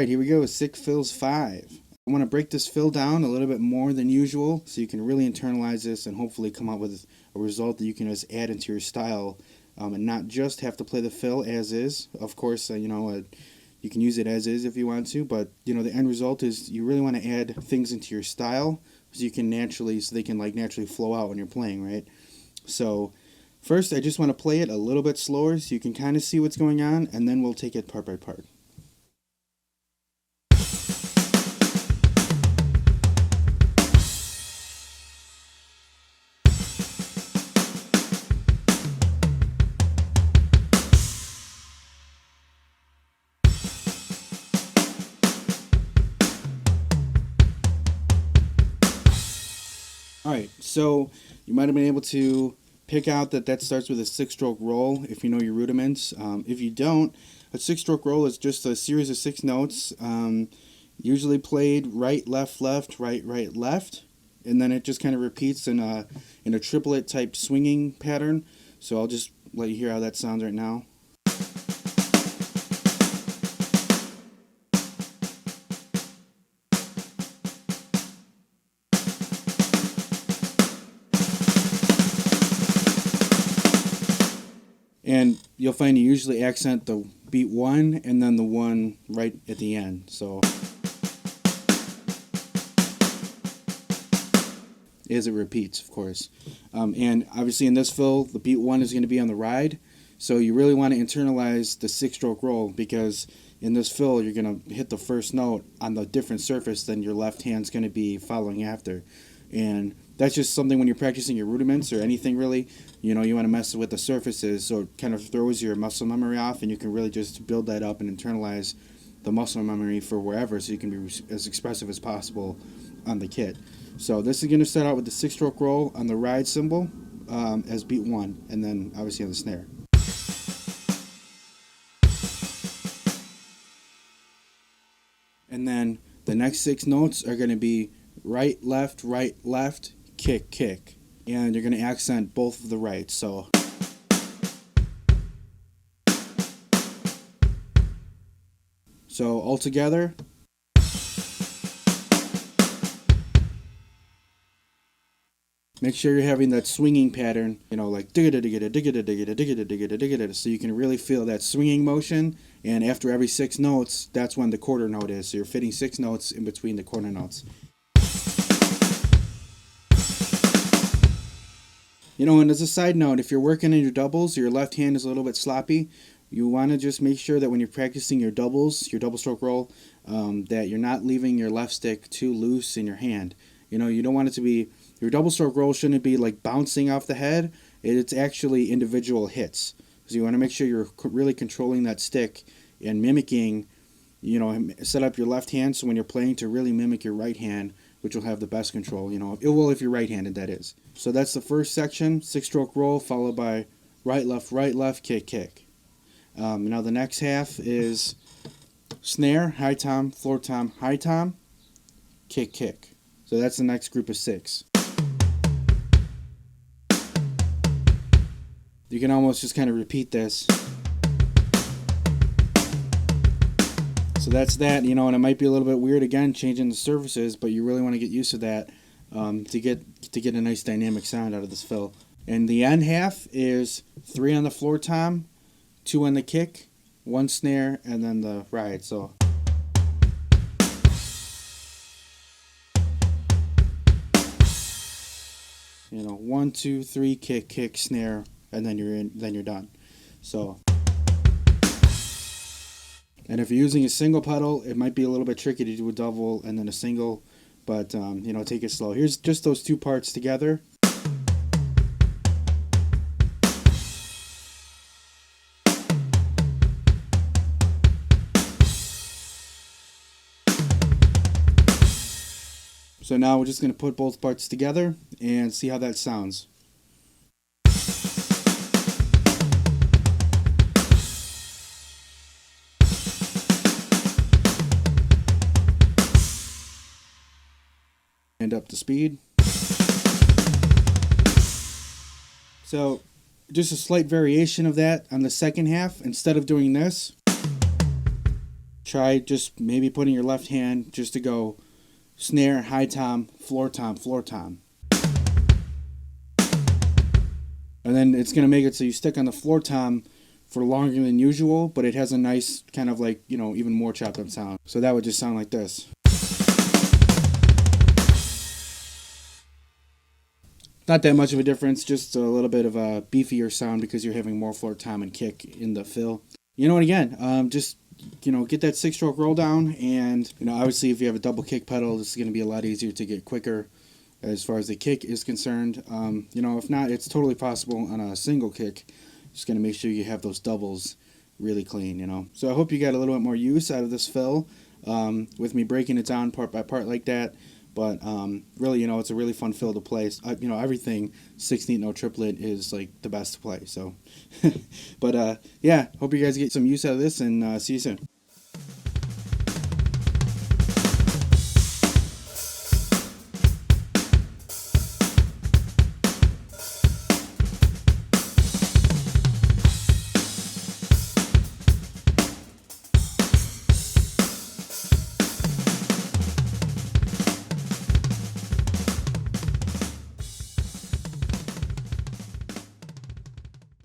Alright, here we go with Sick Fills 5. I want to break this fill down a little bit more than usual so you can really internalize this and hopefully come up with a result that you can just add into your style and not just have to play the fill as is. Of course, you can use it as is if you want to, but the end result is you really want to add things into your style so they can naturally flow out when you're playing, right? So first I just want to play it a little bit slower so you can kind of see what's going on, and then we'll take it part by part. Alright, so you might have been able to pick out that starts with a 6-stroke roll if you know your rudiments. If you don't, a 6-stroke roll is just a series of 6 notes, usually played right, left, left, right, right, left, and then it just kind of repeats in a triplet type swinging pattern. So I'll just let you hear how that sounds right now. And you'll find you usually accent the beat 1 and then the 1 right at the end. So as it repeats, of course. And obviously in this fill, the beat 1 is going to be on the ride. So you really want to internalize the 6-stroke roll, because in this fill you're going to hit the first note on the different surface than your left hand's going to be following after. And that's just something when you're practicing your rudiments or anything really, you want to mess with the surfaces, so it kind of throws your muscle memory off, and you can really just build that up and internalize the muscle memory for wherever, so you can be as expressive as possible on the kit. So this is going to start out with the 6-stroke roll on the ride cymbal as beat 1, and then obviously on the snare. And then the next 6 notes are going to be right, left, kick, kick. And you're going to accent both of the rights. So all together. Make sure you're having that swinging pattern, like digga digga digga digga digga digga digga, so you can really feel that swinging motion. And after every 6 notes, that's when the quarter note is. So you're fitting 6 notes in between the quarter notes. And as a side note, if you're working on your doubles, your left hand is a little bit sloppy, you want to just make sure that when you're practicing your doubles, your double stroke roll, that you're not leaving your left stick too loose in your hand. You don't want it to be, your double stroke roll shouldn't be like bouncing off the head. It's actually individual hits. So you want to make sure you're really controlling that stick and mimicking, set up your left hand so when you're playing to really mimic your right hand, which will have the best control, if you're right-handed, that is. So that's the first section, 6-stroke roll, followed by right, left, kick, kick. Now the next half is snare, high tom, floor tom, high tom, kick, kick. So that's the next group of 6. You can almost just kind of repeat this. So that's that, and it might be a little bit weird again, changing the surfaces, but you really want to get used to that to get a nice dynamic sound out of this fill. And the end half is 3 on the floor tom, 2 on the kick, 1 snare, and then the ride. So 1, 2, 3, kick, kick, snare, and then you're done. So. And if you're using a single pedal, it might be a little bit tricky to do a double and then a single, but take it slow. Here's just those 2 parts together. So now we're just going to put both parts together and see how that sounds. And up to speed. So just a slight variation of that on the second half. Instead of doing this, try just maybe putting your left hand just to go snare, high tom, floor tom, floor tom. And then it's going to make it so you stick on the floor tom for longer than usual, but it has a nice kind of like, even more chopped up sound. So that would just sound like this. Not that much of a difference, just a little bit of a beefier sound because you're having more floor tom and kick in the fill. And again, just get that 6-stroke roll down, and obviously if you have a double kick pedal, this is going to be a lot easier to get quicker as far as the kick is concerned. If not, it's totally possible on a single kick. Just going to make sure you have those doubles really clean. So I hope you got a little bit more use out of this fill with me breaking it down part by part like that. But really, it's a really fun fill to play. Everything 16th note triplet is like the best to play. So, but yeah, hope you guys get some use out of this, and see you soon.